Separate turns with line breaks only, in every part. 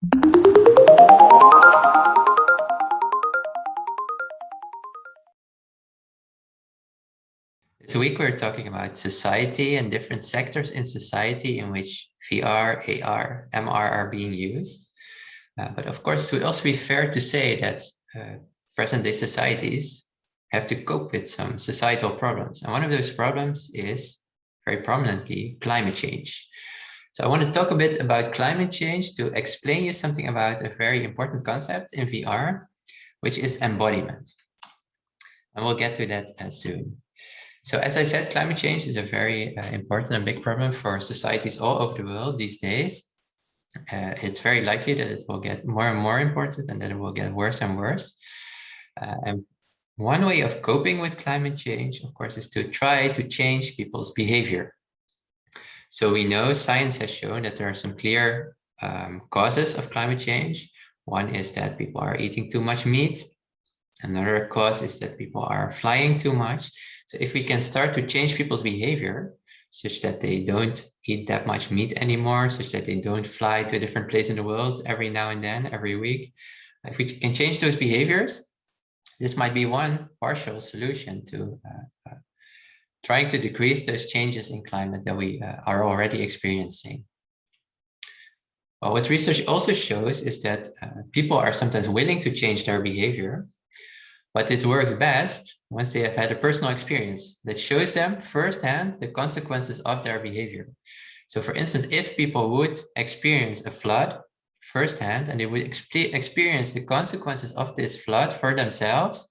This week we're talking about society and different sectors in society in which VR, AR, MR are being used. But of course, it would also be fair to say that present-day societies have to cope with some societal problems. And one of those problems is, very prominently, climate change. So I want to talk a bit about climate change to explain you something about a very important concept in VR, which is embodiment. And we'll get to that soon. So as I said, climate change is a very important and big problem for societies all over the world these days. It's very likely that it will get more and more important and that it will get worse and worse. And one way of coping with climate change, of course, is to try to change people's behavior. So we know science has shown that there are some clear causes of climate change. One is that people are eating too much meat. Another cause is that people are flying too much. So if we can start to change people's behavior such that they don't eat that much meat anymore, such that they don't fly to a different place in the world every now and then, every week, if we can change those behaviors, this might be one partial solution to trying to decrease those changes in climate that we are already experiencing. Well, what research also shows is that people are sometimes willing to change their behavior, but this works best once they have had a personal experience that shows them firsthand the consequences of their behavior. So for instance, if people would experience a flood firsthand and they would experience the consequences of this flood for themselves,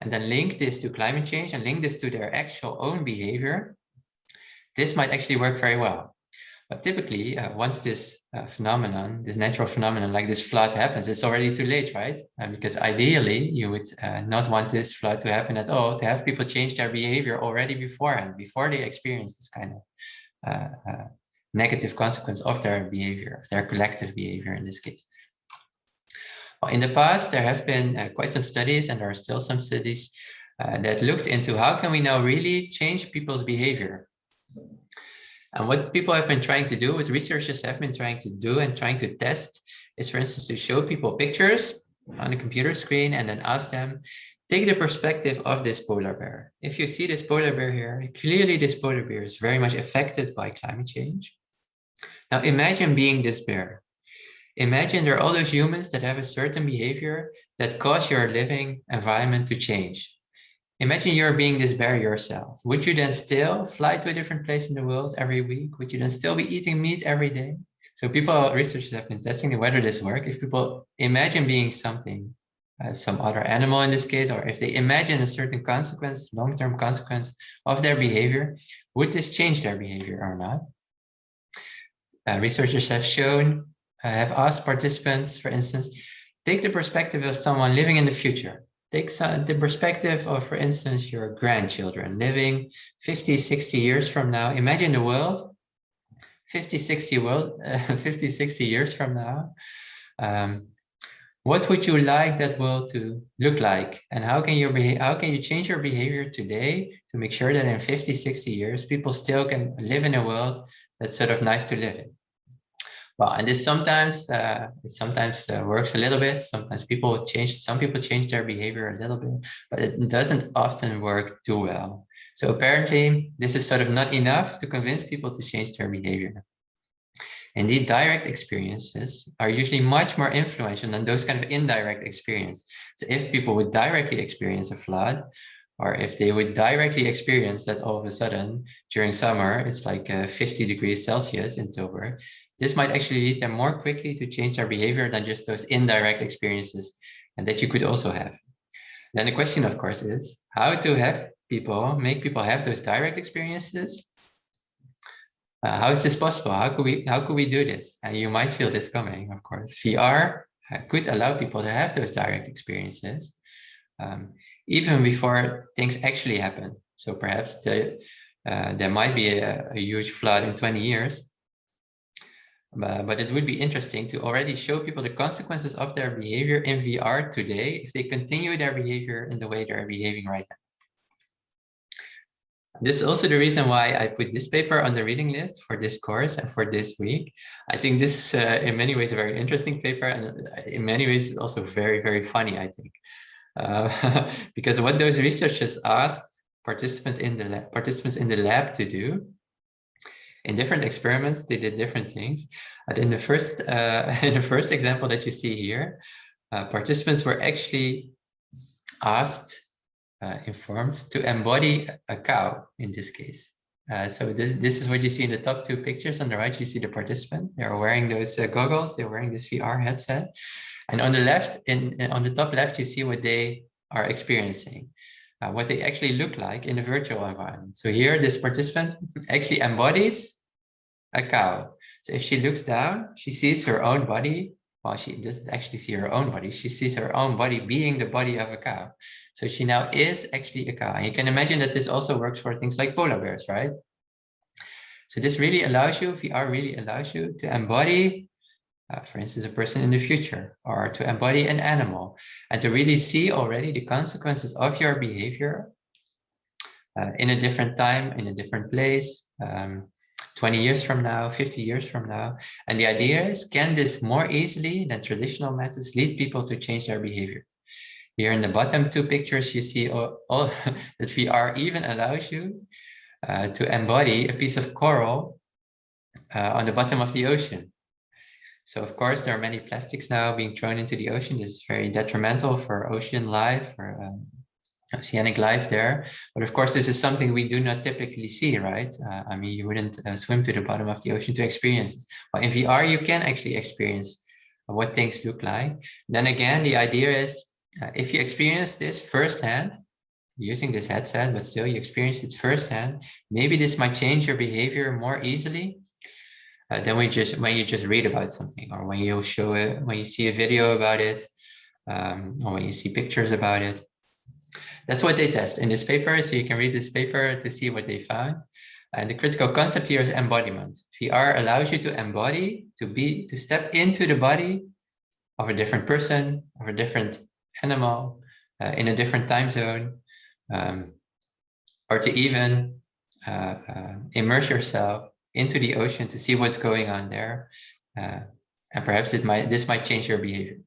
and then link this to climate change and link this to their actual own behavior, this might actually work very well. But typically, once this phenomenon, this natural phenomenon like this flood happens, it's already too late, right? Because ideally, you would not want this flood to happen at all, to have people change their behavior already beforehand, before they experience this kind of negative consequence of their behavior, of their collective behavior in this case. Well, in the past, there have been quite some studies, and there are still some studies that looked into how can we now really change people's behavior. And what people have been trying to do, what researchers have been trying to do and trying to test is, for instance, to show people pictures on a computer screen and then ask them, take the perspective of this polar bear. If you see this polar bear here, clearly this polar bear is very much affected by climate change. Now imagine being this bear. Imagine there are all those humans that have a certain behavior that cause your living environment to change. Imagine you're being this bear yourself. Would you then still fly to a different place in the world every week? Would you then still be eating meat every day? So researchers have been testing whether this works. If people imagine being something, some other animal in this case, or if they imagine a certain consequence, long-term consequence of their behavior, would this change their behavior or not? Researchers have asked participants, for instance, take the perspective of someone living in the future. Take the perspective of, for instance, your grandchildren living 50, 60 years from now. Imagine the world 50, 60 years from now. What would you like that world to look like? And how can you change your behavior today to make sure that in 50, 60 years, people still can live in a world that's sort of nice to live in? Well, and this sometimes works a little bit. Sometimes some people change their behavior a little bit, but it doesn't often work too well. So apparently, this is sort of not enough to convince people to change their behavior. Indeed, direct experiences are usually much more influential than those kind of indirect experiences. So if people would directly experience a flood, or if they would directly experience that all of a sudden during summer, it's like 50 degrees Celsius in Tilburg, this might actually lead them more quickly to change their behavior than just those indirect experiences and that you could also have. Then the question, of course, is how to make people have those direct experiences. How is this possible? How could we do this? And you might feel this coming, of course. VR could allow people to have those direct experiences even before things actually happen. So perhaps there might be a huge flood in 20 years. But it would be interesting to already show people the consequences of their behavior in VR today if they continue their behavior in the way they're behaving right now. This is also the reason why I put this paper on the reading list for this course and for this week. I think this is in many ways a very interesting paper, and in many ways it's also very, very funny, I think. Because what those researchers asked participants in the lab to do in different experiments, they did different things. But in the first example that you see here, participants were actually asked, informed to embody a cow in this case. So this is what you see in the top two pictures. On the right, you see the participant. They're wearing those goggles. They're wearing this VR headset. And on the left, on the top left, you see what they are experiencing, what they actually look like in the virtual environment. So here, this participant actually embodies a cow. So if she looks down, she sees her own body. Well, she doesn't actually see her own body. She sees her own body being the body of a cow. So she now is actually a cow. And you can imagine that this also works for things like polar bears, right? So this really allows you, VR really allows you to embody, for instance, a person in the future, or to embody an animal, and to really see already the consequences of your behavior in a different time, in a different place, 20 years from now, 50 years from now. And the idea is, can this more easily than traditional methods lead people to change their behavior? Here in the bottom two pictures, you see all that VR even allows you to embody a piece of coral on the bottom of the ocean. So of course, there are many plastics now being thrown into the ocean. This is very detrimental for ocean life, for oceanic life there. But of course, this is something we do not typically see, right? I mean, you wouldn't swim to the bottom of the ocean to experience it. But in VR, you can actually experience what things look like. Then again, the idea is, if you experience this firsthand, using this headset, but still you experience it firsthand, maybe this might change your behavior more easily than when you just read about something, or when you show it, when you see a video about it, or when you see pictures about it. That's what they test in this paper. So you can read this paper to see what they found. And the critical concept here is embodiment. VR allows you to embody, to step into the body of a different person, of a different animal, in a different time zone, or to even immerse yourself into the ocean to see what's going on there. And perhaps this might change your behavior.